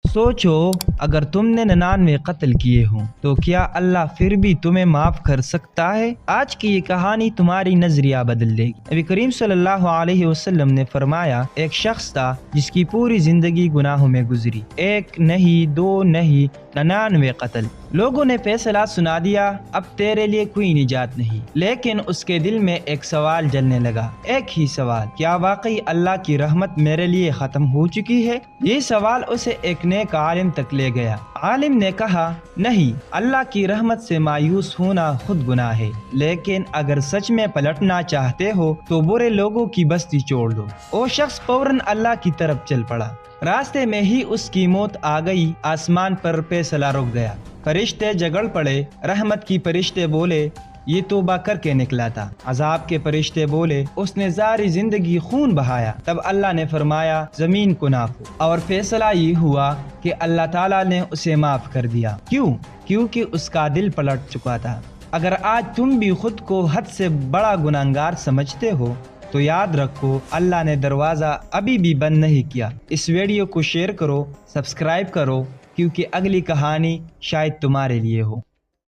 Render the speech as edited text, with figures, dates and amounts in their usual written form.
सोचो अगर तुमने 99 कत्ल किए हों तो क्या अल्लाह फिर भी तुम्हें माफ कर सकता है। आज की ये कहानी तुम्हारी नजरिया बदल देगी। नबी करीम सल्लल्लाहु अलैहि वसल्लम ने फरमाया, एक शख्स था जिसकी पूरी जिंदगी गुनाहों में गुजरी, एक नहीं दो नहीं 99 कत्ल। लोगों ने फैसला सुना दिया, अब तेरे लिए कोई निजात नहीं। लेकिन उसके दिल में एक सवाल जलने लगा, एक ही सवाल, क्या वाकई अल्लाह की रहमत मेरे लिए खत्म हो चुकी है। ये सवाल उसे एक नेक आलिम तक ले गया। आलिम ने कहा, नहीं, अल्लाह की रहमत से मायूस होना खुद गुनाह है, लेकिन अगर सच में पलटना चाहते हो तो बुरे लोगों की बस्ती छोड़ दो। वो शख्स फौरन अल्लाह की तरफ चल पड़ा। रास्ते में ही उसकी मौत आ गई। आसमान पर फैसला रुक गया, फरिश्ते झगड़ पड़े। रहमत की फरिश्ते बोले, ये तौबा करके निकला था। अजाब के फरिश्ते बोले, उसने सारी जिंदगी खून बहाया। तब अल्लाह ने फरमाया, जमीन को नापो। और फैसला ये हुआ कि अल्लाह ताला ने उसे माफ कर दिया। क्यों? क्योंकि उसका दिल पलट चुका था। अगर आज तुम भी खुद को हद से बड़ा गुनाहगार समझते हो तो याद रखो, अल्लाह ने दरवाज़ा अभी भी बंद नहीं किया। इस वीडियो को शेयर करो, सब्सक्राइब करो, क्योंकि अगली कहानी शायद तुम्हारे लिए हो।